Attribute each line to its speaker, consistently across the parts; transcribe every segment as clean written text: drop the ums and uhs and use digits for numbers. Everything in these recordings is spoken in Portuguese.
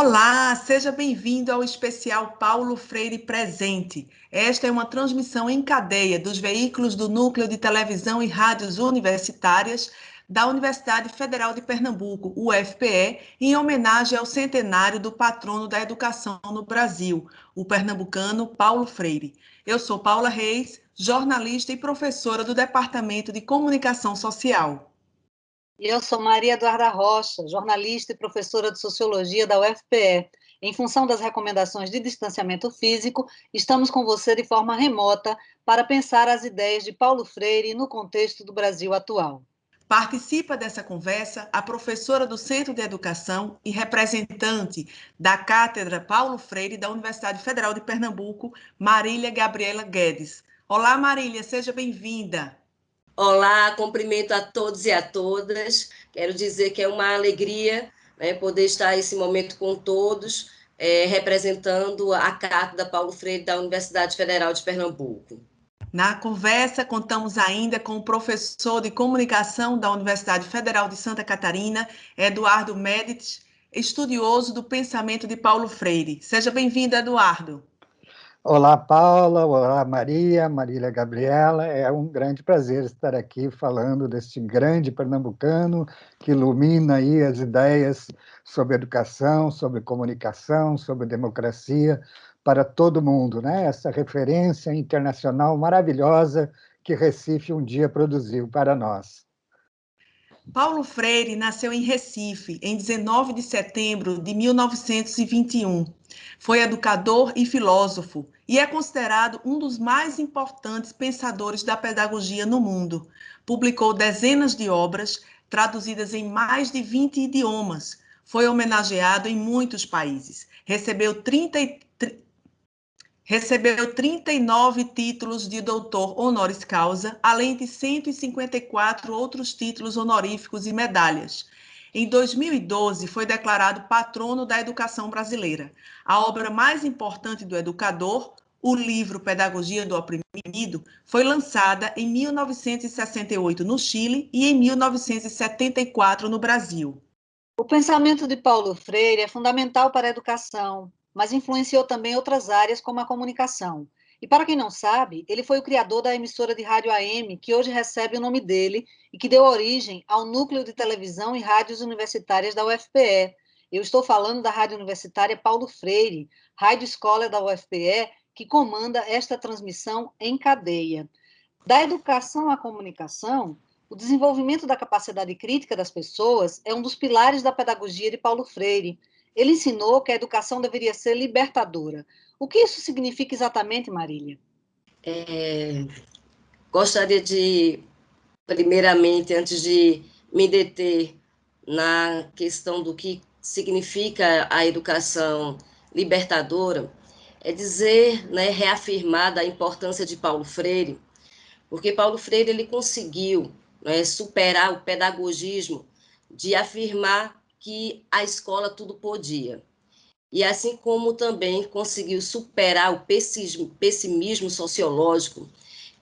Speaker 1: Olá, seja bem-vindo ao especial Paulo Freire Presente. Esta é uma transmissão em cadeia dos veículos do Núcleo de Televisão e Rádios Universitárias da Universidade Federal de Pernambuco, UFPE, em homenagem ao centenário do patrono da educação no Brasil, o pernambucano Paulo Freire. Eu sou Paula Reis, jornalista e professora do Departamento de Comunicação Social.
Speaker 2: E eu sou Maria Eduarda Rocha, jornalista e professora de Sociologia da UFPE. Em função das recomendações de distanciamento físico, estamos com você de forma remota para pensar as ideias de Paulo Freire no contexto do Brasil atual.
Speaker 1: Participa dessa conversa a professora do Centro de Educação e representante da Cátedra Paulo Freire da Universidade Federal de Pernambuco, Marília Gabriela Guedes. Olá, Marília, seja bem-vinda.
Speaker 3: Olá, cumprimento a todos e a todas. Quero dizer que é uma alegria, né, poder estar nesse momento com todos, representando a Cátedra Paulo Freire da Universidade Federal de Pernambuco.
Speaker 1: Na conversa, contamos ainda com o professor de comunicação da Universidade Federal de Santa Catarina, Eduardo Médici, estudioso do pensamento de Paulo Freire. Seja bem-vindo, Eduardo.
Speaker 4: Olá, Paula. Olá, Marília Gabriela. É um grande prazer estar aqui falando deste grande pernambucano que ilumina aí as ideias sobre educação, sobre comunicação, sobre democracia para todo mundo, né? Essa referência internacional maravilhosa que Recife um dia produziu para nós.
Speaker 1: Paulo Freire nasceu em Recife, em 19 de setembro de 1921. Foi educador e filósofo e é considerado um dos mais importantes pensadores da pedagogia no mundo. Publicou dezenas de obras, traduzidas em mais de 20 idiomas. Foi homenageado em muitos países. Recebeu 39 títulos de doutor honoris causa, além de 154 outros títulos honoríficos e medalhas. Em 2012, foi declarado patrono da educação brasileira. A obra mais importante do educador, o livro Pedagogia do Oprimido, foi lançada em 1968 no Chile e em 1974 no Brasil.
Speaker 2: O pensamento de Paulo Freire é fundamental para a educação, mas influenciou também outras áreas como a comunicação. E para quem não sabe, ele foi o criador da emissora de rádio AM, que hoje recebe o nome dele e que deu origem ao Núcleo de Televisão e Rádios Universitárias da UFPE. Eu estou falando da Rádio Universitária Paulo Freire, rádio escola da UFPE, que comanda esta transmissão em cadeia. Da educação à comunicação, o desenvolvimento da capacidade crítica das pessoas é um dos pilares da pedagogia de Paulo Freire. Ele ensinou que a educação deveria ser libertadora. O que isso significa exatamente, Marília?
Speaker 3: Gostaria de, primeiramente, antes de me deter na questão do que significa a educação libertadora, é dizer, né, reafirmar da importância de Paulo Freire, porque Paulo Freire ele conseguiu, né, superar o pedagogismo de afirmar que a escola tudo podia. E assim como também conseguiu superar o pessimismo sociológico,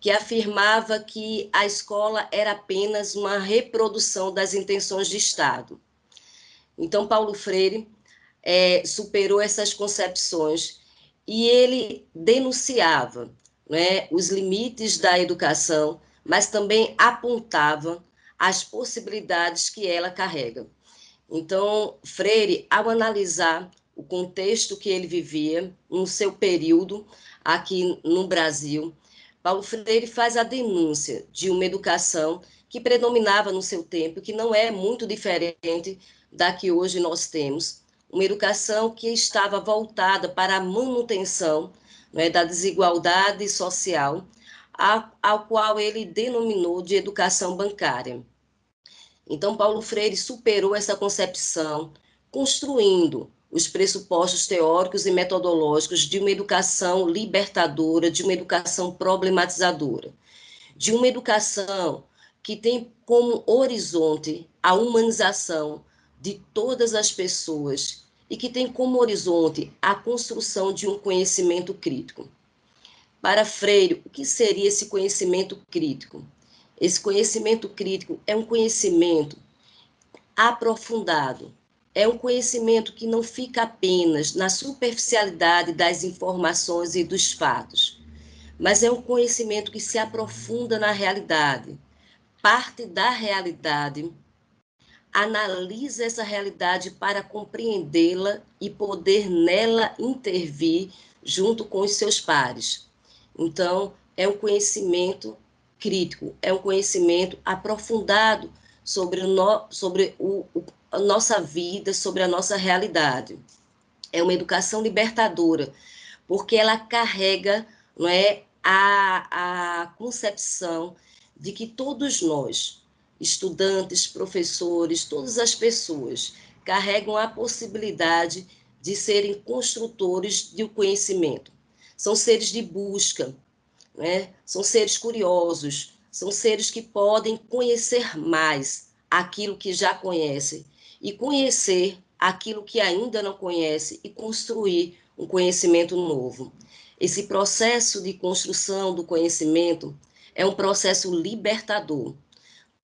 Speaker 3: que afirmava que a escola era apenas uma reprodução das intenções de Estado. Então, Paulo Freire superou essas concepções e ele denunciava, né, os limites da educação, mas também apontava as possibilidades que ela carrega. Então, Freire, ao analisar o contexto que ele vivia no seu período aqui no Brasil, Paulo Freire faz a denúncia de uma educação que predominava no seu tempo, que não é muito diferente da que hoje nós temos, uma educação que estava voltada para a manutenção, né, da desigualdade social, ao qual ele denominou de educação bancária. Então, Paulo Freire superou essa concepção, construindo os pressupostos teóricos e metodológicos de uma educação libertadora, de uma educação problematizadora, de uma educação que tem como horizonte a humanização de todas as pessoas e que tem como horizonte a construção de um conhecimento crítico. Para Freire, o que seria esse conhecimento crítico? Esse conhecimento crítico é um conhecimento aprofundado, é um conhecimento que não fica apenas na superficialidade das informações e dos fatos, mas é um conhecimento que se aprofunda na realidade, parte da realidade, analisa essa realidade para compreendê-la e poder nela intervir junto com os seus pares. Então, é um conhecimento crítico, é um conhecimento aprofundado sobre a nossa vida, sobre a nossa realidade. É uma educação libertadora, porque ela carrega, não é, a concepção de que todos nós, estudantes, professores, todas as pessoas, carregam a possibilidade de serem construtores do conhecimento. São seres de busca, né? São seres curiosos, são seres que podem conhecer mais aquilo que já conhecem e conhecer aquilo que ainda não conhece e construir um conhecimento novo. Esse processo de construção do conhecimento é um processo libertador.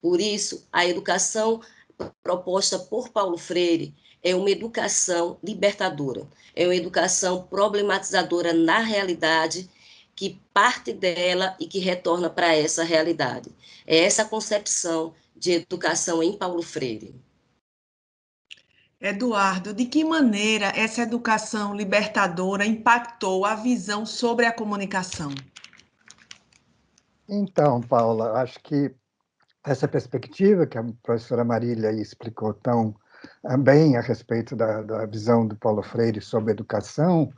Speaker 3: Por isso, a educação proposta por Paulo Freire é uma educação libertadora, é uma educação problematizadora na realidade, que parte dela e que retorna para essa realidade. É essa concepção de educação em Paulo Freire.
Speaker 1: Eduardo, de que maneira essa educação libertadora impactou a visão sobre a comunicação?
Speaker 4: Então, Paula, acho que essa perspectiva que a professora Marília explicou tão bem a respeito da visão do Paulo Freire sobre educação,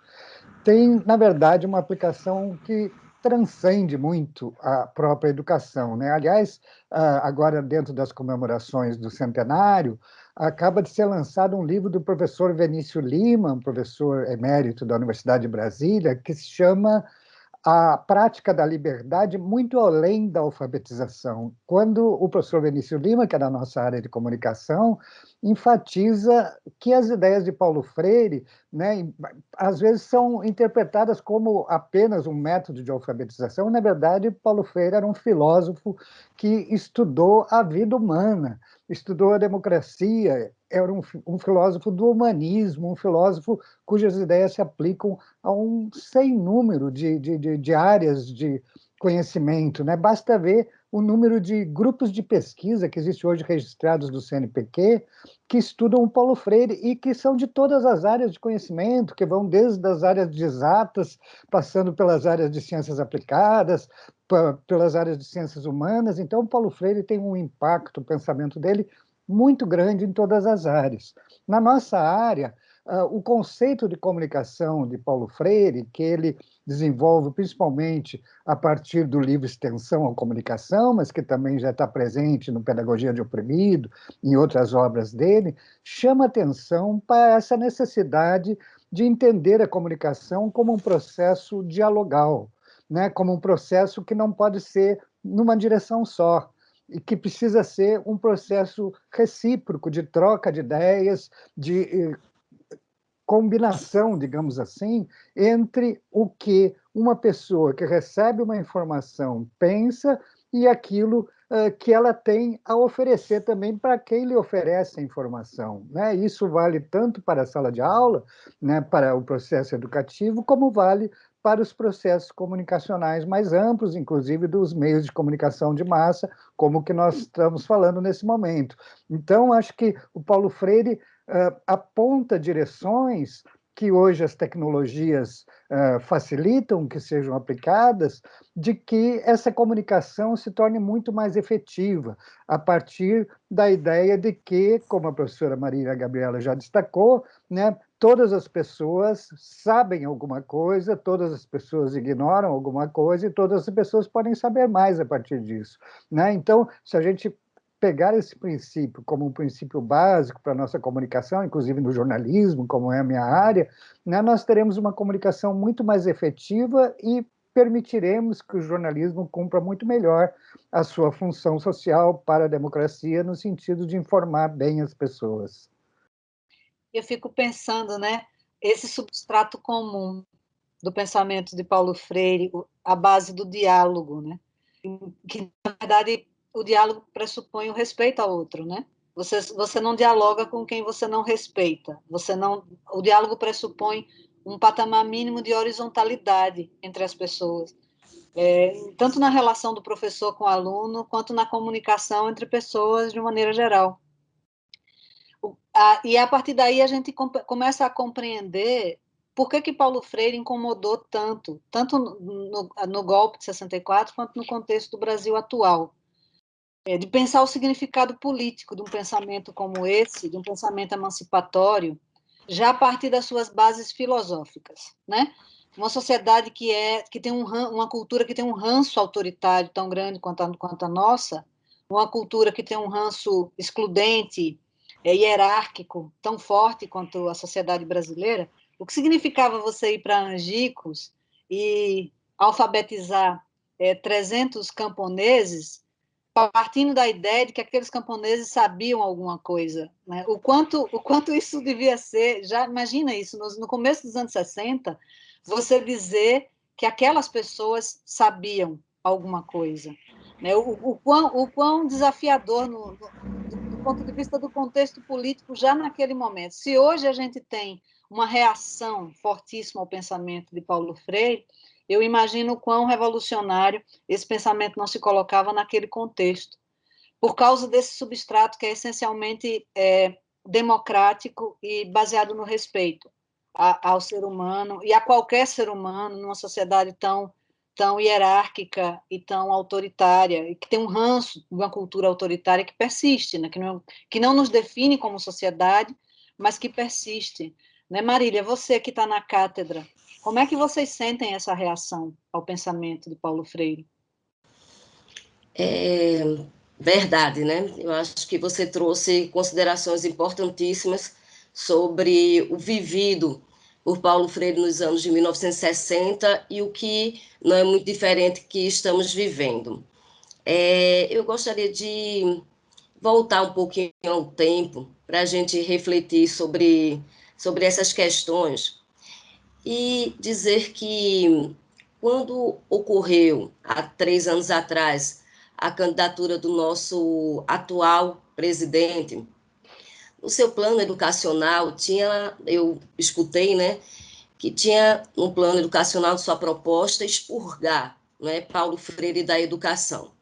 Speaker 4: tem, na verdade, uma aplicação que transcende muito a própria educação, né? Aliás, agora, dentro das comemorações do centenário, acaba de ser lançado um livro do professor Vinícius Lima, um professor emérito da Universidade de Brasília, que se chama A Prática da Liberdade muito além da alfabetização. Quando o professor Vinícius Lima, que é da nossa área de comunicação, enfatiza que as ideias de Paulo Freire, né, às vezes são interpretadas como apenas um método de alfabetização. Na verdade, Paulo Freire era um filósofo que estudou a vida humana, estudou a democracia, era um filósofo do humanismo, um filósofo cujas ideias se aplicam a um sem número de áreas de conhecimento, né? Basta ver o número de grupos de pesquisa que existe hoje registrados do CNPq, que estudam o Paulo Freire e que são de todas as áreas de conhecimento, que vão desde as áreas de exatas, passando pelas áreas de ciências aplicadas, pelas áreas de ciências humanas. Então, o Paulo Freire tem um impacto, o pensamento dele, muito grande em todas as áreas. Na nossa área, o conceito de comunicação de Paulo Freire, que ele desenvolve principalmente a partir do livro Extensão à Comunicação, mas que também já está presente no Pedagogia de Oprimido, em outras obras dele, chama atenção para essa necessidade de entender a comunicação como um processo dialogal, né? Como um processo que não pode ser numa direção só, e que precisa ser um processo recíproco de troca de ideias, de combinação, digamos assim, entre o que uma pessoa que recebe uma informação pensa e aquilo que ela tem a oferecer também para quem lhe oferece a informação, né? Isso vale tanto para a sala de aula, né, para o processo educativo, como vale para os processos comunicacionais mais amplos, inclusive dos meios de comunicação de massa, como o que nós estamos falando nesse momento. Então, acho que o Paulo Freire aponta direções que hoje as tecnologias facilitam que sejam aplicadas, de que essa comunicação se torne muito mais efetiva, a partir da ideia de que, como a professora Maria Gabriela já destacou, né, todas as pessoas sabem alguma coisa, todas as pessoas ignoram alguma coisa e todas as pessoas podem saber mais a partir disso, né? Então, se a gente pegar esse princípio como um princípio básico para a nossa comunicação, inclusive no jornalismo, como é a minha área, né, nós teremos uma comunicação muito mais efetiva e permitiremos que o jornalismo cumpra muito melhor a sua função social para a democracia, no sentido de informar bem as pessoas.
Speaker 2: Eu fico pensando, né, esse substrato comum do pensamento de Paulo Freire, a base do diálogo, né, que, na verdade, o diálogo pressupõe o respeito ao outro, né? Você não dialoga com quem você não respeita. O diálogo pressupõe um patamar mínimo de horizontalidade entre as pessoas, tanto na relação do professor com o aluno, quanto na comunicação entre pessoas de maneira geral. E a partir daí a gente começa a compreender por que Paulo Freire incomodou tanto no golpe de 64, quanto no contexto do Brasil atual. De pensar o significado político de um pensamento como esse, de um pensamento emancipatório, já a partir das suas bases filosóficas, né? Uma sociedade que tem uma cultura que tem um ranço autoritário tão grande quanto a nossa, uma cultura que tem um ranço excludente, hierárquico tão forte quanto a sociedade brasileira. O que significava você ir para Angicos e alfabetizar 300 camponeses, partindo da ideia de que aqueles camponeses sabiam alguma coisa, né? O quanto isso devia ser, já imagina isso, no começo dos anos 60, você dizer que aquelas pessoas sabiam alguma coisa, né? O quão desafiador do ponto de vista do contexto político já naquele momento. Se hoje a gente tem uma reação fortíssima ao pensamento de Paulo Freire, eu imagino o quão revolucionário esse pensamento não se colocava naquele contexto, por causa desse substrato que é essencialmente democrático e baseado no respeito ao ser humano e a qualquer ser humano numa sociedade tão hierárquica e tão autoritária, e que tem um ranço de uma cultura autoritária que persiste, né? Que não nos define como sociedade, mas que persiste. Né, Marília, você que está na cátedra, como é que vocês sentem essa reação ao pensamento de Paulo Freire?
Speaker 3: Verdade, né? Eu acho que você trouxe considerações importantíssimas sobre o vivido por Paulo Freire nos anos de 1960 e o que não é muito diferente que estamos vivendo. Eu gostaria de voltar um pouquinho ao tempo para a gente refletir sobre essas questões e dizer que quando ocorreu, há 3 anos atrás, a candidatura do nosso atual presidente, o seu plano educacional eu escutei, né, que tinha um plano educacional de sua proposta expurgar, né, Paulo Freire da educação.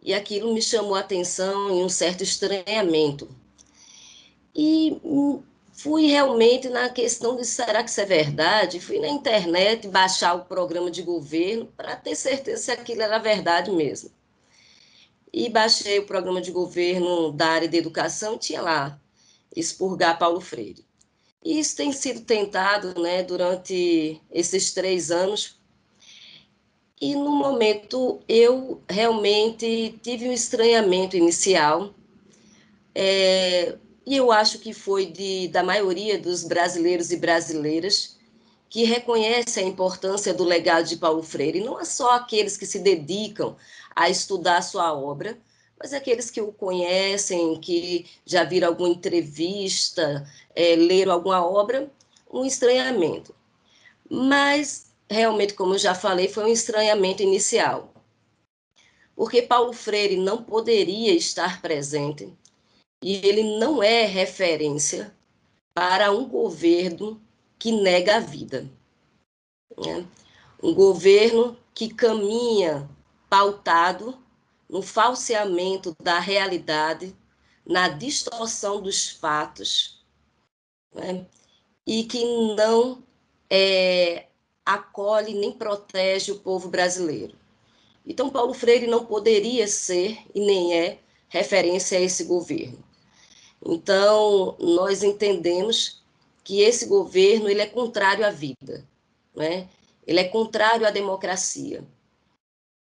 Speaker 3: E aquilo me chamou a atenção em um certo estranhamento. E fui realmente na questão de será que isso é verdade? Fui na internet baixar o programa de governo para ter certeza se aquilo era verdade mesmo. E baixei o programa de governo da área de educação e tinha lá, expurgar Paulo Freire. E isso tem sido tentado, né, durante esses 3 anos. E no momento eu realmente tive um estranhamento inicial, e eu acho que foi da maioria dos brasileiros e brasileiras que reconhece a importância do legado de Paulo Freire, não é só aqueles que se dedicam a estudar a sua obra, mas aqueles que o conhecem, que já viram alguma entrevista, leram alguma obra, um estranhamento. Mas, realmente, como eu já falei, foi um estranhamento inicial, porque Paulo Freire não poderia estar presente e ele não é referência para um governo que nega a vida, né? Um governo que caminha pautado no falseamento da realidade, na distorção dos fatos, né? E que não acolhe nem protege o povo brasileiro. Então, Paulo Freire não poderia ser e nem é referência a esse governo. Então, nós entendemos que esse governo ele é contrário à vida, né? Ele é contrário à democracia.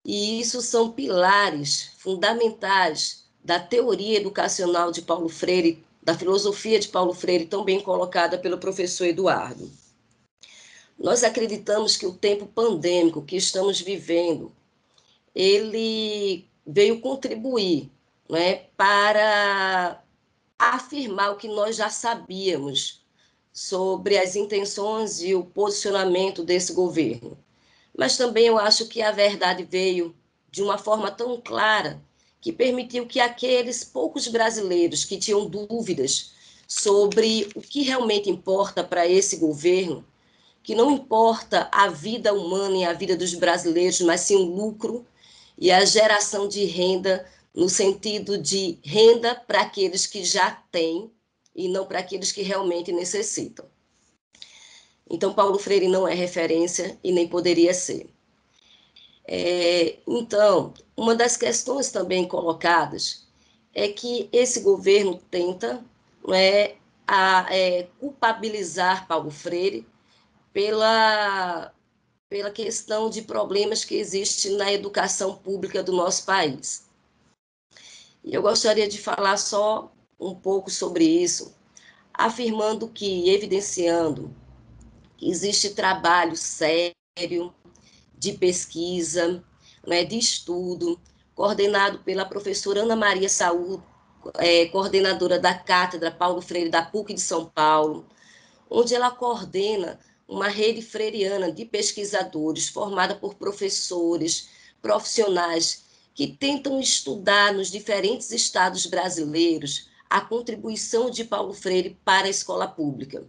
Speaker 3: E isso são pilares fundamentais da teoria educacional de Paulo Freire, da filosofia de Paulo Freire, tão bem colocada pelo professor Eduardo. Nós acreditamos que o tempo pandêmico que estamos vivendo, ele veio contribuir, né, para afirmar o que nós já sabíamos sobre as intenções e o posicionamento desse governo. Mas também eu acho que a verdade veio de uma forma tão clara que permitiu que aqueles poucos brasileiros que tinham dúvidas sobre o que realmente importa para esse governo, que não importa a vida humana e a vida dos brasileiros, mas sim o lucro e a geração de renda, no sentido de renda para aqueles que já têm e não para aqueles que realmente necessitam. Então, Paulo Freire não é referência e nem poderia ser. Então, uma das questões também colocadas é que esse governo tenta culpabilizar Paulo Freire pela questão de problemas que existem na educação pública do nosso país. E eu gostaria de falar só um pouco sobre isso, afirmando que, evidenciando que existe trabalho sério de pesquisa, de estudo, coordenado pela professora Ana Maria Saúl, coordenadora da Cátedra Paulo Freire da PUC de São Paulo, onde ela coordena uma rede freiriana de pesquisadores formada por professores, profissionais que tentam estudar nos diferentes estados brasileiros a contribuição de Paulo Freire para a escola pública.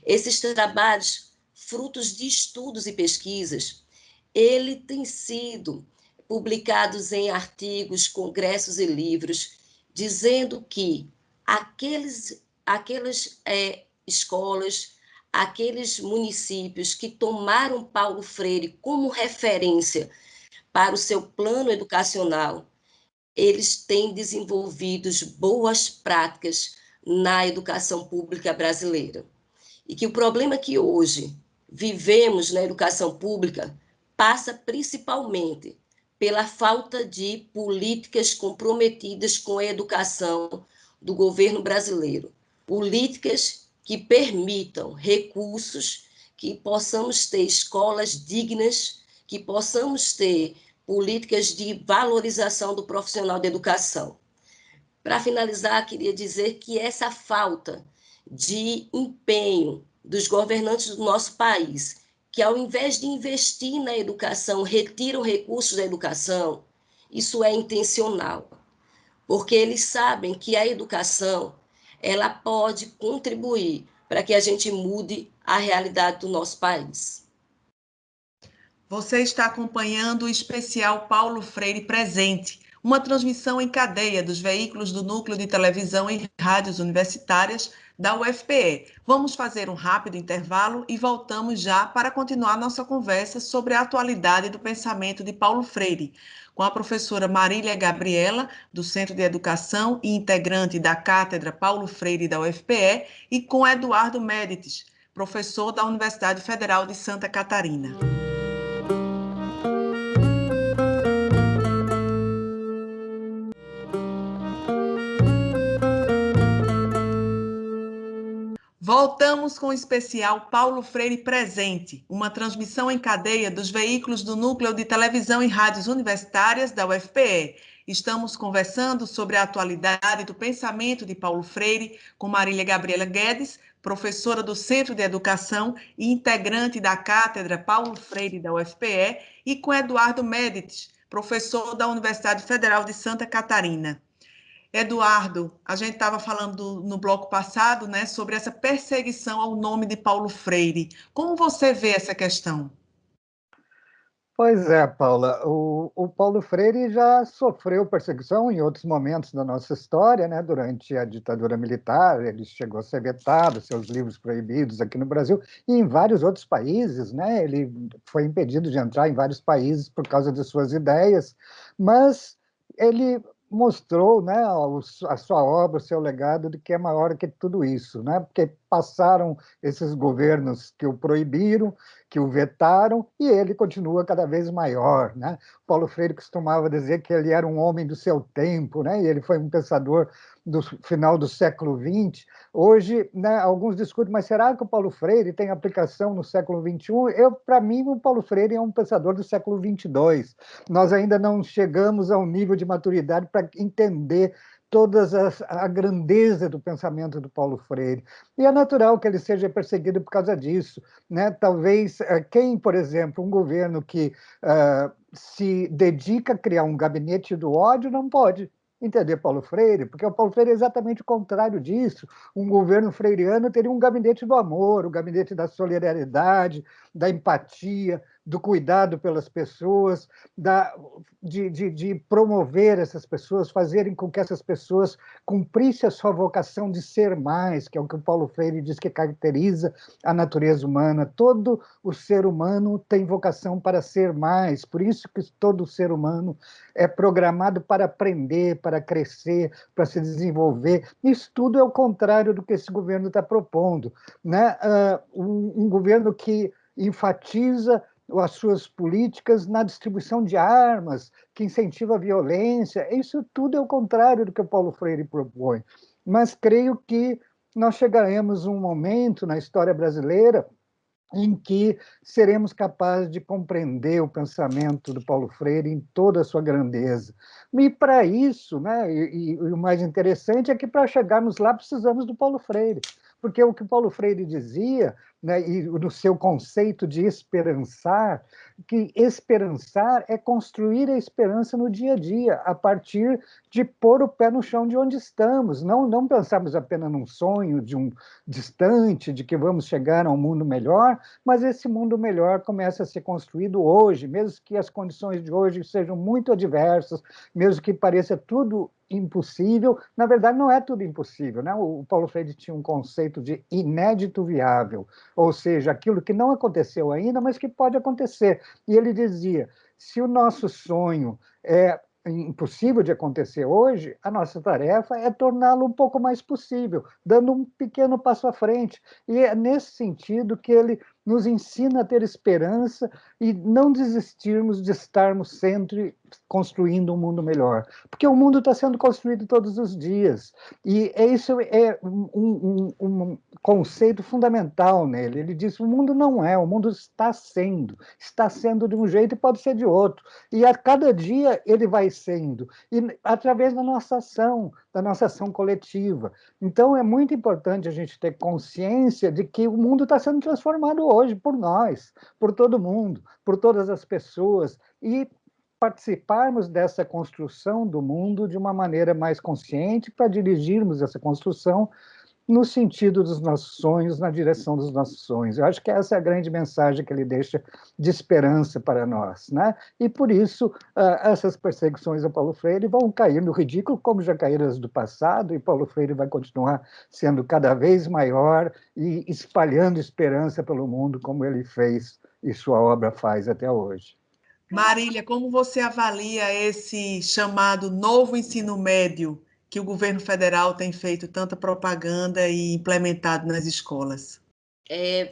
Speaker 3: Esses trabalhos, frutos de estudos e pesquisas, ele tem sido publicados em artigos, congressos e livros, dizendo que aquelas escolas, aqueles municípios que tomaram Paulo Freire como referência para o seu plano educacional, eles têm desenvolvido boas práticas na educação pública brasileira. E que o problema que hoje vivemos na educação pública passa principalmente pela falta de políticas comprometidas com a educação do governo brasileiro. Políticas que permitam recursos, que possamos ter escolas dignas, que possamos ter políticas de valorização do profissional da educação. Para finalizar, queria dizer que essa falta de empenho dos governantes do nosso país, que ao invés de investir na educação, retiram recursos da educação, isso é intencional, porque eles sabem que a educação ela pode contribuir para que a gente mude a realidade do nosso país.
Speaker 1: Você está acompanhando o especial Paulo Freire Presente, uma transmissão em cadeia dos veículos do Núcleo de Televisão e Rádios Universitárias da UFPE. Vamos fazer um rápido intervalo e voltamos já para continuar nossa conversa sobre a atualidade do pensamento de Paulo Freire, com a professora Marília Gabriela, do Centro de Educação e integrante da Cátedra Paulo Freire da UFPE, e com Eduardo Médites, professor da Universidade Federal de Santa Catarina. Voltamos com o especial Paulo Freire Presente, uma transmissão em cadeia dos veículos do Núcleo de Televisão e Rádios Universitárias da UFPE. Estamos conversando sobre a atualidade do pensamento de Paulo Freire com Marília Gabriela Guedes, professora do Centro de Educação e integrante da Cátedra Paulo Freire da UFPE, e com Eduardo Médites, professor da Universidade Federal de Santa Catarina. Eduardo, a gente estava falando no bloco passado, né, sobre essa perseguição ao nome de Paulo Freire. Como você vê essa questão?
Speaker 4: Pois é, Paula, o Paulo Freire já sofreu perseguição em outros momentos da nossa história, né? Durante a ditadura militar, ele chegou a ser vetado, seus livros proibidos aqui no Brasil e em vários outros países, né? Ele foi impedido de entrar em vários países por causa de suas ideias, mas ele mostrou, né, a sua obra, o seu legado, de que é maior que tudo isso, né? Porque passaram esses governos que o proibiram, que o vetaram, e ele continua cada vez maior, né? Paulo Freire costumava dizer que ele era um homem do seu tempo, né? E ele foi um pensador do final do século XX. Hoje, né, alguns discutem, mas será que o Paulo Freire tem aplicação no século XXI? Para mim, o Paulo Freire é um pensador do século XXII. Nós ainda não chegamos ao nível de maturidade para entender toda a grandeza do pensamento do Paulo Freire. E é natural que ele seja perseguido por causa disso, né? Talvez quem, por exemplo, um governo que se dedica a criar um gabinete do ódio, não pode entender Paulo Freire, porque o Paulo Freire é exatamente o contrário disso. Um governo freiriano teria um gabinete do amor, o gabinete da solidariedade, da empatia, do cuidado pelas pessoas, de promover essas pessoas, fazerem com que essas pessoas cumprissem a sua vocação de ser mais, que é o que o Paulo Freire diz que caracteriza a natureza humana. Todo o ser humano tem vocação para ser mais, por isso que todo ser humano é programado para aprender, para crescer, para se desenvolver. Isso tudo é o contrário do que esse governo está propondo, né? Um governo que enfatiza as suas políticas na distribuição de armas, que incentiva a violência. Isso tudo é o contrário do que o Paulo Freire propõe. Mas creio que nós chegaremos a um momento na história brasileira em que seremos capazes de compreender o pensamento do Paulo Freire em toda a sua grandeza. E para isso, né, e o mais interessante é que para chegarmos lá precisamos do Paulo Freire, porque o que o Paulo Freire dizia, né, e no seu conceito de esperançar, que esperançar é construir a esperança no dia a dia, a partir de pôr o pé no chão de onde estamos, não pensarmos apenas num sonho de um distante, de que vamos chegar a um mundo melhor, mas esse mundo melhor começa a ser construído hoje, mesmo que as condições de hoje sejam muito adversas, mesmo que pareça tudo impossível, na verdade não é tudo impossível, né? O Paulo Freire tinha um conceito de inédito viável, ou seja, aquilo que não aconteceu ainda, mas que pode acontecer. E ele dizia, se o nosso sonho é impossível de acontecer hoje, a nossa tarefa é torná-lo um pouco mais possível, dando um pequeno passo à frente. E é nesse sentido que ele nos ensina a ter esperança e não desistirmos de estarmos sempre construindo um mundo melhor, porque o mundo está sendo construído todos os dias, e isso é um conceito fundamental nele. Ele diz, o mundo não é, o mundo está sendo de um jeito e pode ser de outro, e a cada dia ele vai sendo, e através da nossa ação coletiva. Então é muito importante a gente ter consciência de que o mundo está sendo transformado hoje por nós, por todo mundo, por todas as pessoas, e participarmos dessa construção do mundo de uma maneira mais consciente para dirigirmos essa construção no sentido dos nossos sonhos, na direção dos nossos sonhos. Eu acho que essa é a grande mensagem que ele deixa de esperança para nós, né? E por isso essas perseguições a Paulo Freire vão cair no ridículo, como já caíram as do passado, e Paulo Freire vai continuar sendo cada vez maior e espalhando esperança pelo mundo, como ele fez e sua obra faz até hoje.
Speaker 1: Marília, como você avalia esse chamado novo ensino médio que o governo federal tem feito tanta propaganda e implementado nas escolas?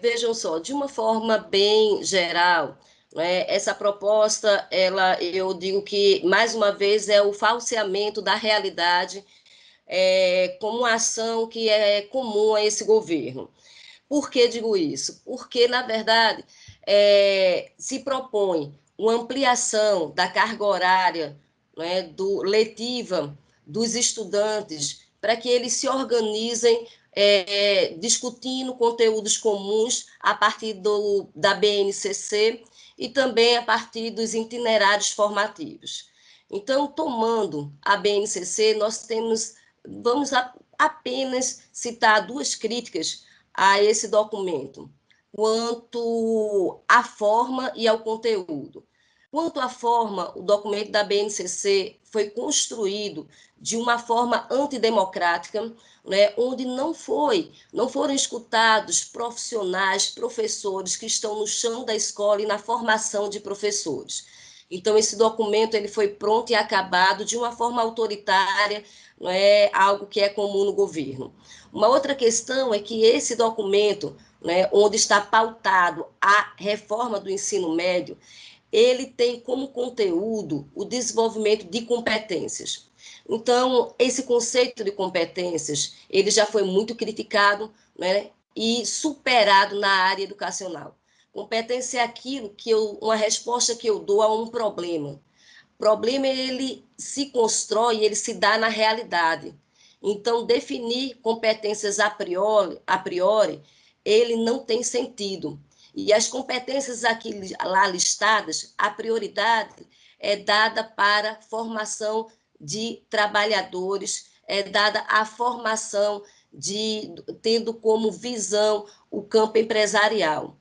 Speaker 3: Vejam só, de uma forma bem geral, né, essa proposta, eu digo que, mais uma vez, é o falseamento da realidade como uma ação que é comum a esse governo. Por que digo isso? Porque, na verdade, se propõe uma ampliação da carga horária, né, letiva dos estudantes para que eles se organizem discutindo conteúdos comuns a partir da BNCC e também a partir dos itinerários formativos. Então, tomando a BNCC, vamos apenas citar duas críticas a esse documento, quanto à forma e ao conteúdo. Quanto à forma, o documento da BNCC foi construído de uma forma antidemocrática, né, onde não foram escutados profissionais, professores que estão no chão da escola e na formação de professores. Então, esse documento ele foi pronto e acabado de uma forma autoritária, não é algo que é comum no governo. Uma outra questão é que esse documento, né, onde está pautado a reforma do ensino médio, ele tem como conteúdo o desenvolvimento de competências. Então, esse conceito de competências, ele já foi muito criticado, né, e superado na área educacional. Competência é aquilo uma resposta que eu dou a um problema. O problema, ele se constrói, ele se dá na realidade. Então, definir competências a priori, ele não tem sentido. E as competências aqui lá listadas, a prioridade é dada para formação de trabalhadores, é dada a formação tendo como visão o campo empresarial.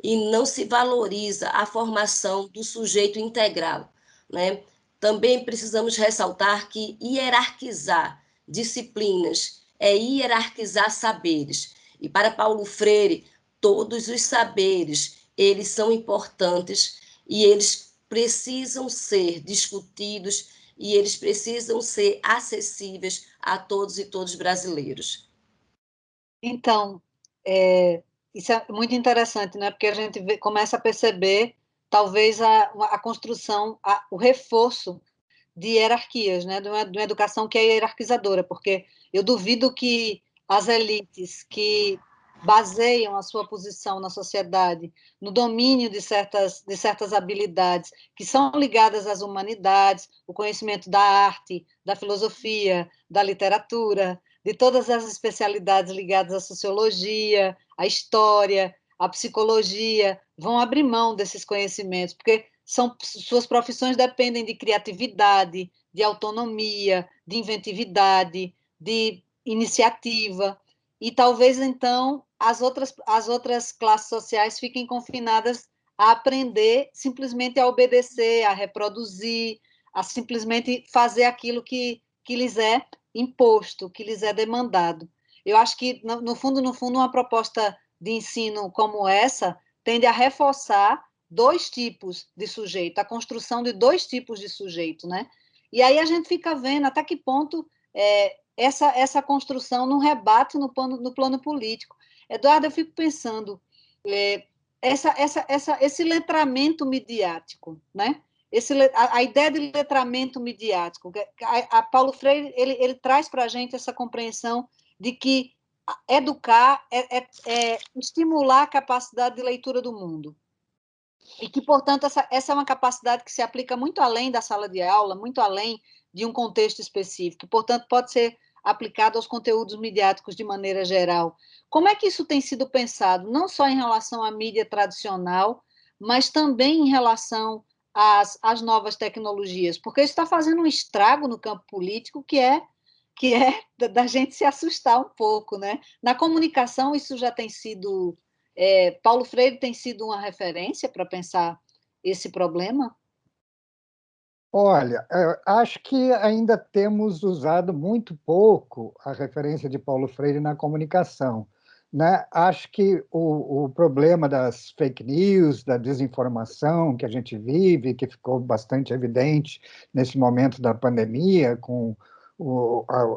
Speaker 3: E não se valoriza a formação do sujeito integral, né? Também precisamos ressaltar que hierarquizar disciplinas é hierarquizar saberes. E para Paulo Freire, todos os saberes, eles são importantes e eles precisam ser discutidos e eles precisam ser acessíveis a todos e todos brasileiros.
Speaker 2: Então, isso é muito interessante, né? Porque a gente começa a perceber, talvez, a construção, o reforço de hierarquias, né? De uma educação que é hierarquizadora, porque eu duvido que as elites que baseiam a sua posição na sociedade no domínio de certas habilidades que são ligadas às humanidades, o conhecimento da arte, da filosofia, da literatura, de todas as especialidades ligadas à sociologia, à história, à psicologia, vão abrir mão desses conhecimentos, porque suas profissões dependem de criatividade, de autonomia, de inventividade, de iniciativa, e talvez, então, as outras classes sociais fiquem confinadas a aprender simplesmente a obedecer, a reproduzir, a simplesmente fazer aquilo que lhes é imposto, que lhes é demandado. Eu acho que, no fundo, uma proposta de ensino como essa tende a reforçar dois tipos de sujeito, a construção de dois tipos de sujeito, né? E aí a gente fica vendo até que ponto essa construção não rebate no plano político. Eduardo, eu fico pensando, esse letramento midiático, né? A ideia de letramento midiático, a Paulo Freire ele traz para a gente essa compreensão de que educar é estimular a capacidade de leitura do mundo. E que, portanto, essa é uma capacidade que se aplica muito além da sala de aula, muito além de um contexto específico, portanto, pode ser aplicado aos conteúdos midiáticos de maneira geral. Como é que isso tem sido pensado, não só em relação à mídia tradicional, mas também em relação às novas tecnologias? Porque isso está fazendo um estrago no campo político que é da gente se assustar um pouco, né? Na comunicação, isso já tem sido... Paulo Freire tem sido uma referência para pensar esse problema?
Speaker 4: Olha, acho que ainda temos usado muito pouco a referência de Paulo Freire na comunicação, né? Acho que o problema das fake news, da desinformação que a gente vive, que ficou bastante evidente nesse momento da pandemia, com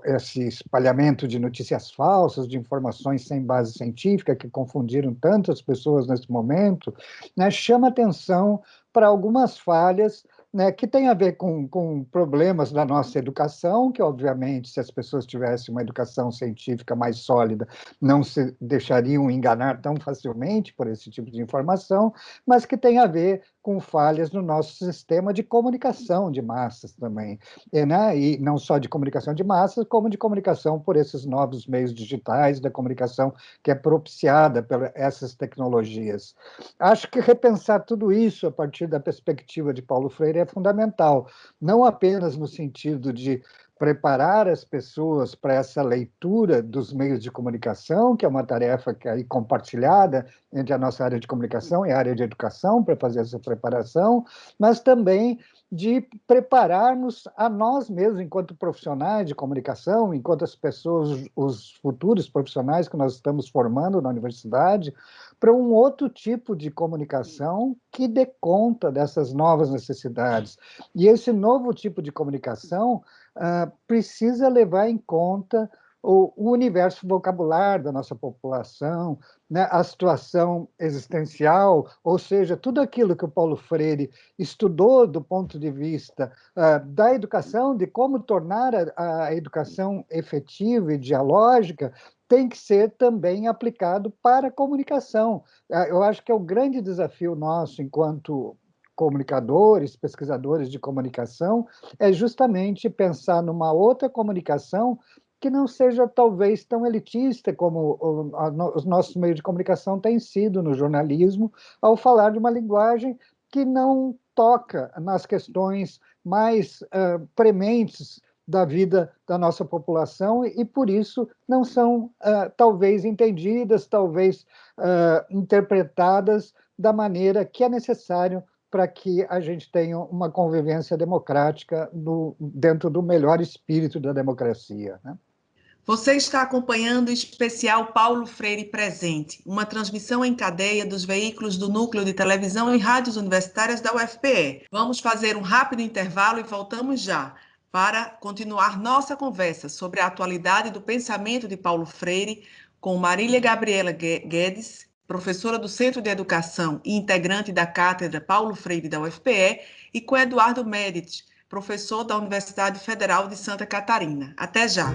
Speaker 4: esse espalhamento de notícias falsas, de informações sem base científica, que confundiram tantas pessoas nesse momento, né, chama atenção para algumas falhas, né, que tem a ver com problemas da nossa educação, que, obviamente, se as pessoas tivessem uma educação científica mais sólida, não se deixariam enganar tão facilmente por esse tipo de informação, mas que tem a ver com falhas no nosso sistema de comunicação de massas também, né? E não só de comunicação de massas, como de comunicação por esses novos meios digitais, da comunicação que é propiciada por essas tecnologias. Acho que repensar tudo isso a partir da perspectiva de Paulo Freire é fundamental, não apenas no sentido de preparar as pessoas para essa leitura dos meios de comunicação, que é uma tarefa que é aí compartilhada entre a nossa área de comunicação e a área de educação para fazer essa preparação, mas também de prepararmos a nós mesmos, enquanto profissionais de comunicação, enquanto as pessoas, os futuros profissionais que nós estamos formando na universidade, para um outro tipo de comunicação que dê conta dessas novas necessidades. E esse novo tipo de comunicação precisa levar em conta o universo vocabular da nossa população, né, a situação existencial, ou seja, tudo aquilo que o Paulo Freire estudou do ponto de vista da educação, de como tornar a educação efetiva e dialógica, tem que ser também aplicado para a comunicação. Eu acho que é o grande desafio nosso, enquanto comunicadores, pesquisadores de comunicação, é justamente pensar numa outra comunicação que não seja talvez tão elitista como os nossos meios de comunicação têm sido no jornalismo, ao falar de uma linguagem que não toca nas questões mais prementes da vida da nossa população e, por isso, não são, talvez, entendidas, talvez interpretadas da maneira que é necessário para que a gente tenha uma convivência democrática dentro do melhor espírito da democracia, né?
Speaker 1: Você está acompanhando o especial Paulo Freire Presente, uma transmissão em cadeia dos veículos do Núcleo de Televisão e Rádios Universitárias da UFPE. Vamos fazer um rápido intervalo e voltamos já para continuar nossa conversa sobre a atualidade do pensamento de Paulo Freire com Marília Gabriela Guedes, professora do Centro de Educação e integrante da Cátedra Paulo Freire da UFPE, e com Eduardo Merit, professor da Universidade Federal de Santa Catarina. Até já!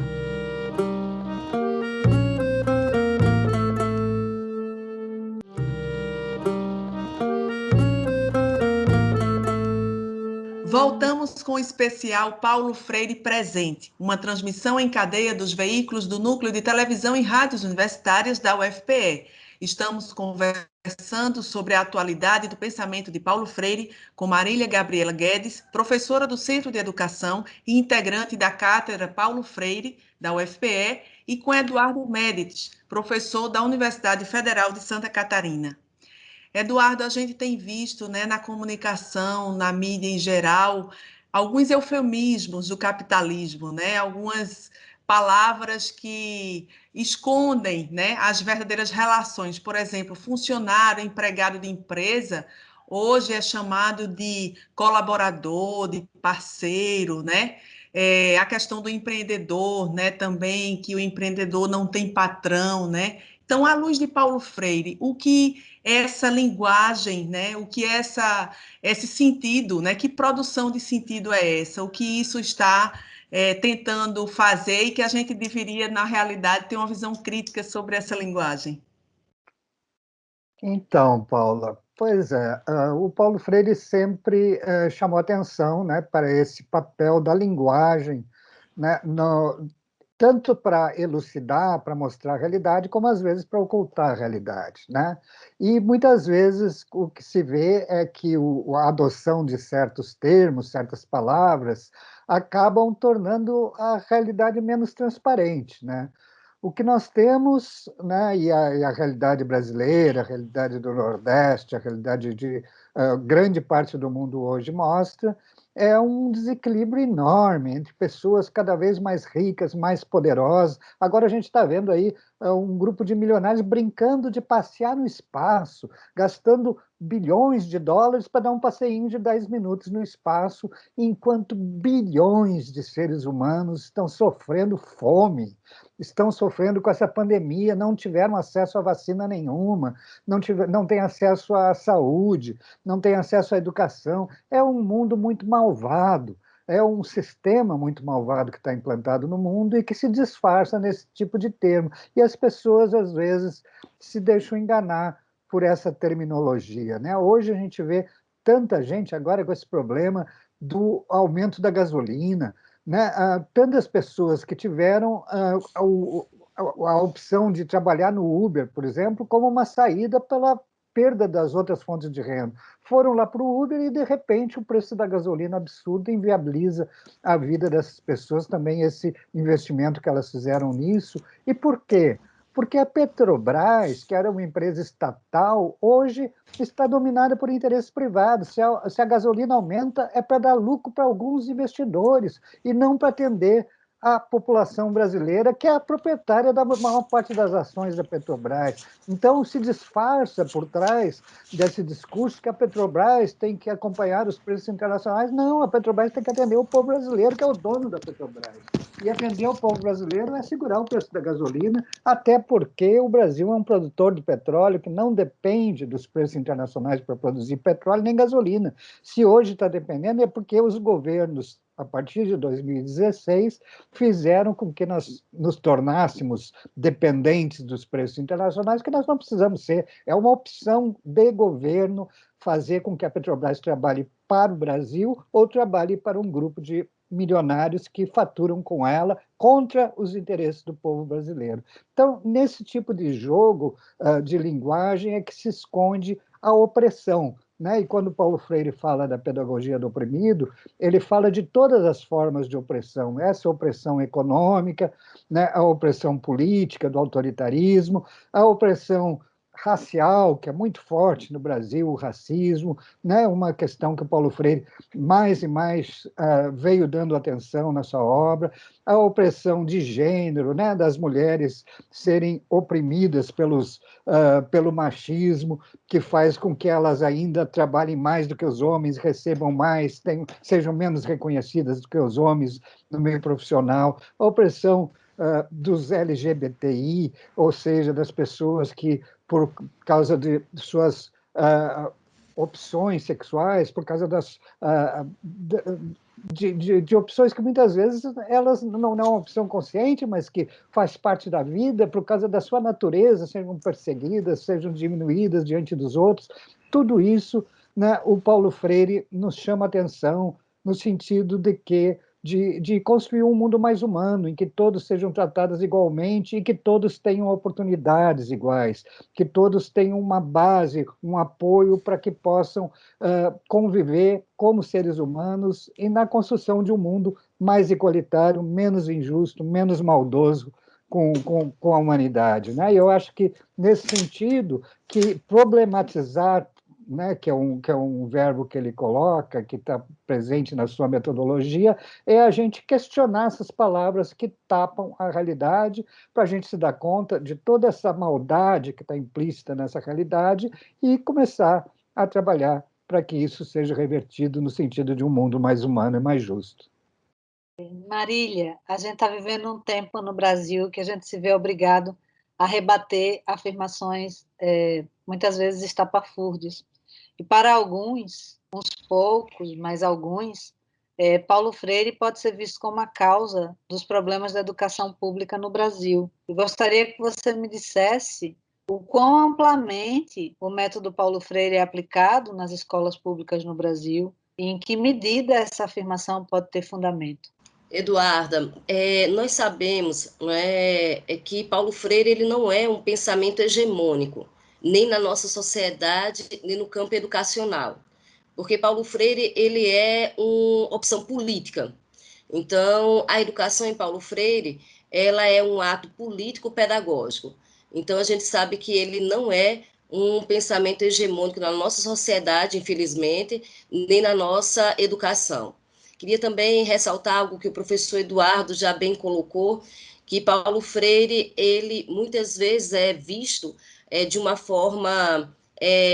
Speaker 1: Voltamos com o especial Paulo Freire Presente, uma transmissão em cadeia dos veículos do Núcleo de Televisão e Rádios Universitárias da UFPE. Estamos conversando sobre a atualidade do pensamento de Paulo Freire com Marília Gabriela Guedes, professora do Centro de Educação e integrante da Cátedra Paulo Freire da UFPE, e com Eduardo Merit, professor da Universidade Federal de Santa Catarina. Eduardo, a gente tem visto, né, na comunicação, na mídia em geral, alguns eufemismos do capitalismo, né, algumas palavras que escondem, né, as verdadeiras relações. Por exemplo, funcionário, empregado de empresa, hoje é chamado de colaborador, de parceiro, né? A questão do empreendedor, né, também, que o empreendedor não tem patrão, né? Então, à luz de Paulo Freire, o que essa linguagem, né? O que esse sentido, né? Que produção de sentido é essa? O que isso está tentando fazer e que a gente deveria, na realidade, ter uma visão crítica sobre essa linguagem?
Speaker 4: Então, Paula, pois é, o Paulo Freire sempre chamou atenção, né, para esse papel da linguagem, né, tanto para elucidar, para mostrar a realidade, como às vezes para ocultar a realidade, né? E muitas vezes o que se vê é que a adoção de certos termos, certas palavras, acabam tornando a realidade menos transparente, né? O que nós temos, né, e a realidade brasileira, a realidade do Nordeste, a realidade de grande parte do mundo hoje mostra, é um desequilíbrio enorme entre pessoas cada vez mais ricas, mais poderosas. Agora a gente está vendo aí um grupo de milionários brincando de passear no espaço, gastando bilhões de dólares para dar um passeinho de 10 minutos no espaço, enquanto bilhões de seres humanos estão sofrendo fome, estão sofrendo com essa pandemia, não tiveram acesso a vacina nenhuma, não têm acesso à saúde, não têm acesso à educação. É um mundo muito malvado, é um sistema muito malvado que está implantado no mundo e que se disfarça nesse tipo de termo. E as pessoas, às vezes, se deixam enganar por essa terminologia, né? Hoje a gente vê tanta gente agora com esse problema do aumento da gasolina, né? Tantas pessoas que tiveram a opção de trabalhar no Uber, por exemplo, como uma saída pela perda das outras fontes de renda. Foram lá para o Uber e, de repente, o preço da gasolina absurdo inviabiliza a vida dessas pessoas, também esse investimento que elas fizeram nisso. E por quê? Porque a Petrobras, que era uma empresa estatal, hoje está dominada por interesses privados. Se a gasolina aumenta, é para dar lucro para alguns investidores e não para atender a população brasileira, que é a proprietária da maior parte das ações da Petrobras. Então, se disfarça por trás desse discurso que a Petrobras tem que acompanhar os preços internacionais. Não, a Petrobras tem que atender o povo brasileiro, que é o dono da Petrobras. E atender o povo brasileiro é segurar o preço da gasolina, até porque o Brasil é um produtor de petróleo que não depende dos preços internacionais para produzir petróleo nem gasolina. Se hoje está dependendo, é porque os governos, a partir de 2016, fizeram com que nós nos tornássemos dependentes dos preços internacionais, que nós não precisamos ser. É uma opção de governo fazer com que a Petrobras trabalhe para o Brasil ou trabalhe para um grupo de milionários que faturam com ela contra os interesses do povo brasileiro. Então, nesse tipo de jogo de linguagem é que se esconde a opressão, né? E quando Paulo Freire fala da pedagogia do oprimido, ele fala de todas as formas de opressão, essa opressão econômica, né? A opressão política, do autoritarismo, a opressão racial, que é muito forte no Brasil, o racismo, né? Uma questão que o Paulo Freire mais e mais veio dando atenção na sua obra, a opressão de gênero, né? Das mulheres serem oprimidas pelo machismo, que faz com que elas ainda trabalhem mais do que os homens, recebam mais, sejam menos reconhecidas do que os homens no meio profissional, a opressão dos LGBTI, ou seja, das pessoas que, por causa de suas opções sexuais, por causa de opções que muitas vezes elas não é uma opção consciente, mas que faz parte da vida, por causa da sua natureza, sejam perseguidas, sejam diminuídas diante dos outros. Tudo isso, né, o Paulo Freire nos chama atenção no sentido de construir um mundo mais humano, em que todos sejam tratados igualmente e que todos tenham oportunidades iguais, que todos tenham uma base, um apoio para que possam conviver como seres humanos e na construção de um mundo mais igualitário, menos injusto, menos maldoso com a humanidade, né? E eu acho que, nesse sentido, que problematizar, né, que é um verbo que ele coloca, que está presente na sua metodologia, é a gente questionar essas palavras que tapam a realidade, para a gente se dar conta de toda essa maldade que está implícita nessa realidade e começar a trabalhar para que isso seja revertido no sentido de um mundo mais humano e mais justo.
Speaker 2: Marília, a gente está vivendo um tempo no Brasil que a gente se vê obrigado a rebater afirmações, muitas vezes estapafúrdias. E para alguns, uns poucos, mas alguns, Paulo Freire pode ser visto como a causa dos problemas da educação pública no Brasil. Eu gostaria que você me dissesse o quão amplamente o método Paulo Freire é aplicado nas escolas públicas no Brasil e em que medida essa afirmação pode ter fundamento.
Speaker 3: Eduarda, nós sabemos, não que Paulo Freire ele não é um pensamento hegemônico, nem na nossa sociedade, nem no campo educacional, porque Paulo Freire ele é uma opção política. Então, a educação em Paulo Freire ela é um ato político-pedagógico. Então, a gente sabe que ele não é um pensamento hegemônico na nossa sociedade, infelizmente, nem na nossa educação. Queria também ressaltar algo que o professor Eduardo já bem colocou, que Paulo Freire, ele muitas vezes é visto de uma forma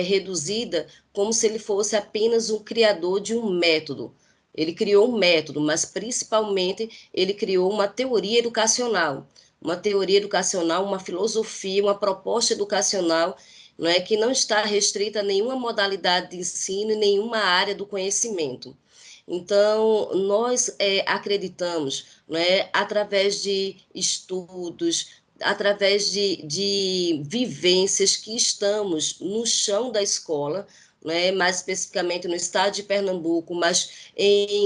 Speaker 3: reduzida, como se ele fosse apenas um criador de um método. Ele criou um método, mas principalmente ele criou uma teoria educacional, uma filosofia, uma proposta educacional, não é, que não está restrita a nenhuma modalidade de ensino e nenhuma área do conhecimento. Então, nós acreditamos, né, através de estudos, através de vivências que estamos no chão da escola, né, mais especificamente no estado de Pernambuco, mas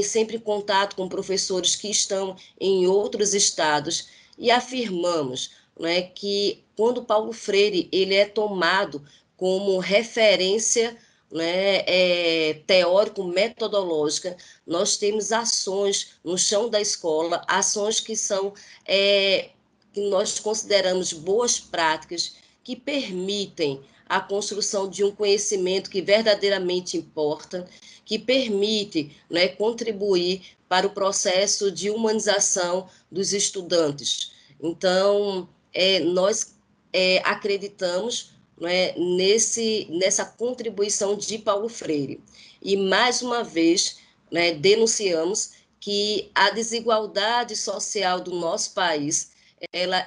Speaker 3: sempre em contato com professores que estão em outros estados, e afirmamos, né, que quando Paulo Freire ele é tomado como referência, né, teórico-metodológica, nós temos ações no chão da escola, ações que são que nós consideramos boas práticas, que permitem a construção de um conhecimento que verdadeiramente importa, que permite, né, contribuir para o processo de humanização dos estudantes. Então, nós acreditamos, né, nessa contribuição de Paulo Freire. E, mais uma vez, né, denunciamos que a desigualdade social do nosso país, ela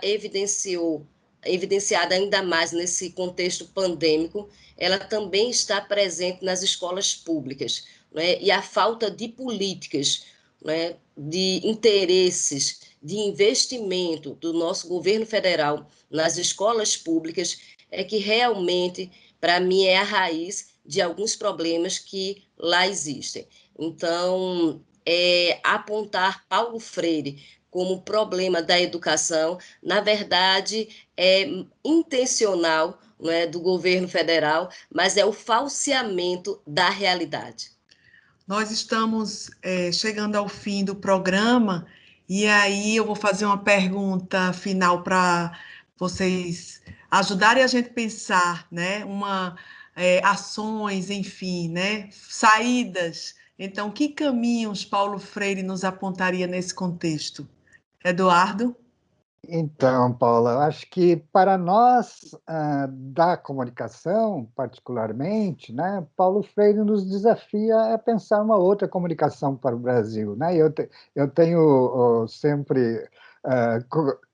Speaker 3: evidenciada ainda mais nesse contexto pandêmico, ela também está presente nas escolas públicas, né, e a falta de políticas, né, de interesses, de investimento do nosso governo federal nas escolas públicas é que realmente, para mim, é a raiz de alguns problemas que lá existem. Então, apontar Paulo Freire como problema da educação, na verdade, é intencional, não é, do governo federal, mas é o falseamento da realidade.
Speaker 1: Nós estamos chegando ao fim do programa e aí eu vou fazer uma pergunta final para vocês ajudarem a gente a pensar, né? Ações, enfim, né? Saídas. Então, que caminhos Paulo Freire nos apontaria nesse contexto? Eduardo?
Speaker 4: Então, Paula, eu acho que para nós da comunicação, particularmente, né, Paulo Freire nos desafia a pensar uma outra comunicação para o Brasil, né? Eu tenho sempre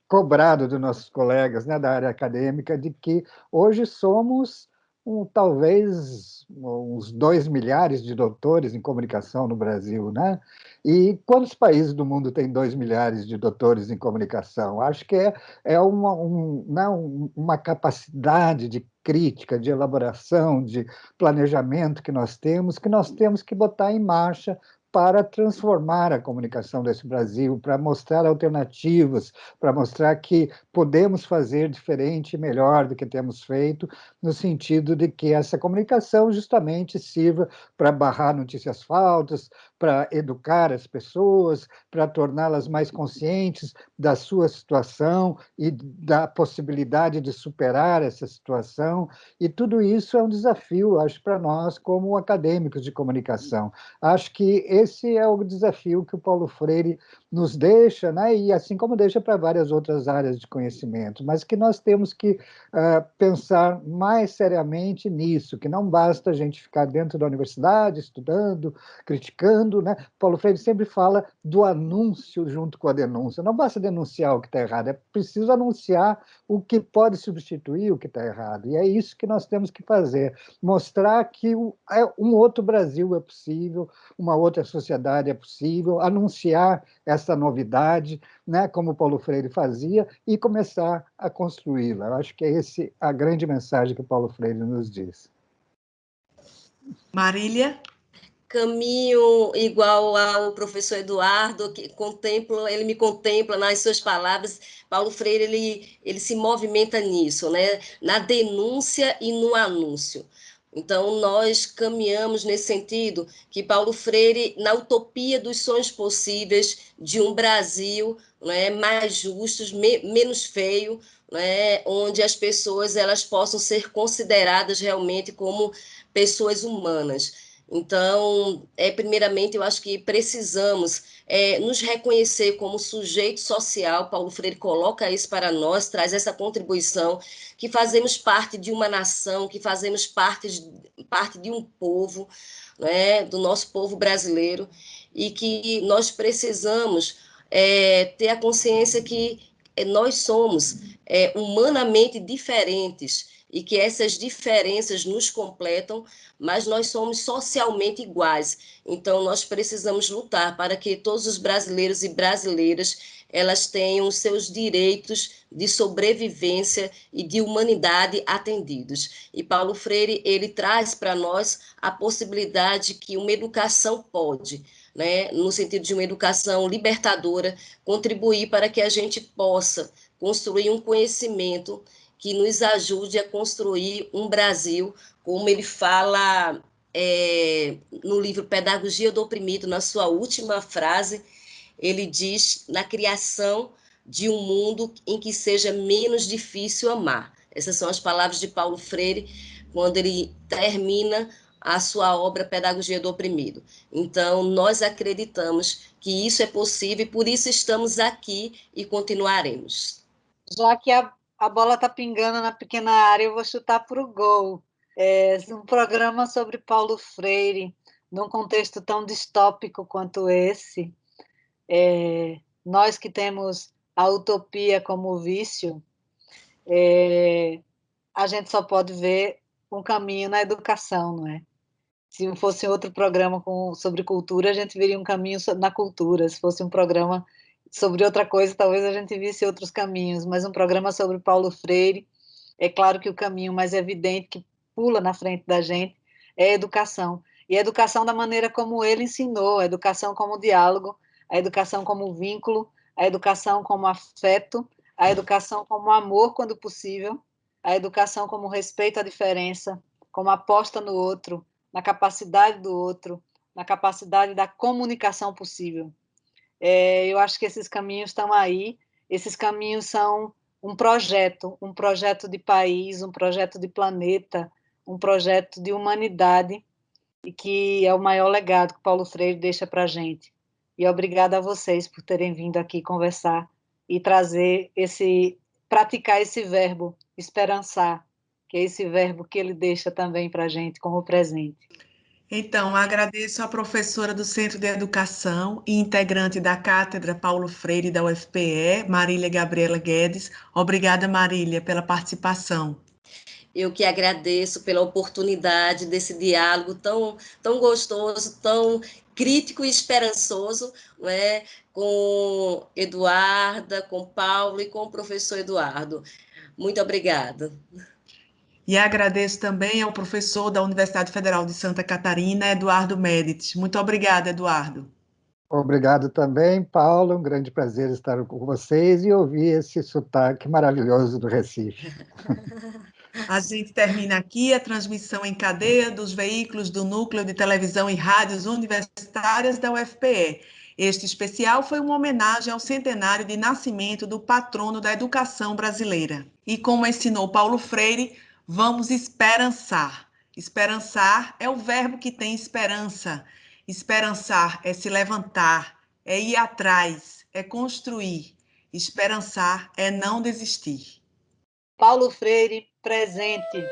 Speaker 4: cobrado dos nossos colegas, né, da área acadêmica de que hoje somos talvez uns 2 milhares de doutores em comunicação no Brasil, né? E quantos países do mundo têm 2 milhares de doutores em comunicação? Acho que é né, uma capacidade de crítica, de elaboração, de planejamento que nós temos que botar em marcha para transformar a comunicação desse Brasil, para mostrar alternativas, para mostrar que podemos fazer diferente e melhor do que temos feito, no sentido de que essa comunicação justamente sirva para barrar notícias falsas, para educar as pessoas, para torná-las mais conscientes da sua situação e da possibilidade de superar essa situação. E tudo isso é um desafio, acho, para nós, como acadêmicos de comunicação. Acho que esse é o desafio que o Paulo Freire nos deixa, né? E assim como deixa para várias outras áreas de conhecimento, mas que nós temos que pensar mais seriamente nisso, que não basta a gente ficar dentro da universidade, estudando, criticando, né? Paulo Freire sempre fala do anúncio junto com a denúncia. Não basta denunciar o que está errado, é preciso anunciar o que pode substituir o que está errado. E é isso que nós temos que fazer, mostrar que um outro Brasil é possível, uma outra sociedade é possível, anunciar essa novidade, né, como o Paulo Freire fazia, e começar a construí-la. Eu acho que é essa a grande mensagem que o Paulo Freire nos diz.
Speaker 1: Marília?
Speaker 3: Caminho igual ao professor Eduardo, que ele me contempla nas suas palavras. Paulo Freire, ele se movimenta nisso, né? Na denúncia e no anúncio. Então, nós caminhamos nesse sentido que Paulo Freire, na utopia dos sonhos possíveis de um Brasil, né, mais justo, menos feio, né, onde as pessoas elas possam ser consideradas realmente como pessoas humanas. Então, primeiramente, eu acho que precisamos nos reconhecer como sujeito social. Paulo Freire coloca isso para nós, traz essa contribuição, que fazemos parte de uma nação, que fazemos parte de um povo, né, do nosso povo brasileiro, e que nós precisamos ter a consciência que nós somos humanamente diferentes e que essas diferenças nos completam, mas nós somos socialmente iguais. Então, nós precisamos lutar para que todos os brasileiros e brasileiras elas tenham os seus direitos de sobrevivência e de humanidade atendidos. E Paulo Freire, ele traz para nós a possibilidade que uma educação pode, né, no sentido de uma educação libertadora, contribuir para que a gente possa construir um conhecimento que nos ajude a construir um Brasil, como ele fala no livro Pedagogia do Oprimido, na sua última frase, ele diz na criação de um mundo em que seja menos difícil amar. Essas são as palavras de Paulo Freire, quando ele termina a sua obra Pedagogia do Oprimido. Então, nós acreditamos que isso é possível e por isso estamos aqui e continuaremos.
Speaker 2: Já que a bola está pingando na pequena área, eu vou chutar para o gol. Um programa sobre Paulo Freire, num contexto tão distópico quanto esse, nós que temos a utopia como vício, a gente só pode ver um caminho na educação, não é? Se fosse outro programa sobre cultura, a gente veria um caminho na cultura. Se fosse um programa sobre outra coisa, talvez a gente visse outros caminhos. Mas um programa sobre Paulo Freire, é claro que o caminho mais evidente que pula na frente da gente é a educação. E a educação da maneira como ele ensinou, a educação como diálogo, a educação como vínculo, a educação como afeto, a educação como amor quando possível, a educação como respeito à diferença, como aposta no outro, na capacidade do outro, na capacidade da comunicação possível. Eu acho que esses caminhos estão aí, esses caminhos são um projeto de país, um projeto de planeta, um projeto de humanidade, e que é o maior legado que Paulo Freire deixa para a gente. E obrigada a vocês por terem vindo aqui conversar e praticar esse verbo, esperançar, que é esse verbo que ele deixa também para a gente como presente.
Speaker 1: Então, agradeço à professora do Centro de Educação e integrante da Cátedra Paulo Freire da UFPE, Marília Gabriela Guedes. Obrigada, Marília, pela participação.
Speaker 3: Eu que agradeço pela oportunidade desse diálogo tão gostoso, tão crítico e esperançoso, né, com Eduarda, com Paulo e com o professor Eduardo. Muito obrigada.
Speaker 1: E agradeço também ao professor da Universidade Federal de Santa Catarina, Eduardo Medici. Muito obrigada, Eduardo.
Speaker 4: Obrigado também, Paulo. Um grande prazer estar com vocês e ouvir esse sotaque maravilhoso do Recife.
Speaker 1: A gente termina aqui a transmissão em cadeia dos veículos do Núcleo de Televisão e Rádios Universitárias da UFPE. Este especial foi uma homenagem ao centenário de nascimento do patrono da educação brasileira. E como ensinou Paulo Freire, vamos esperançar. Esperançar é o verbo que tem esperança. Esperançar é se levantar, é ir atrás, é construir. Esperançar é não desistir.
Speaker 2: Paulo Freire, presente.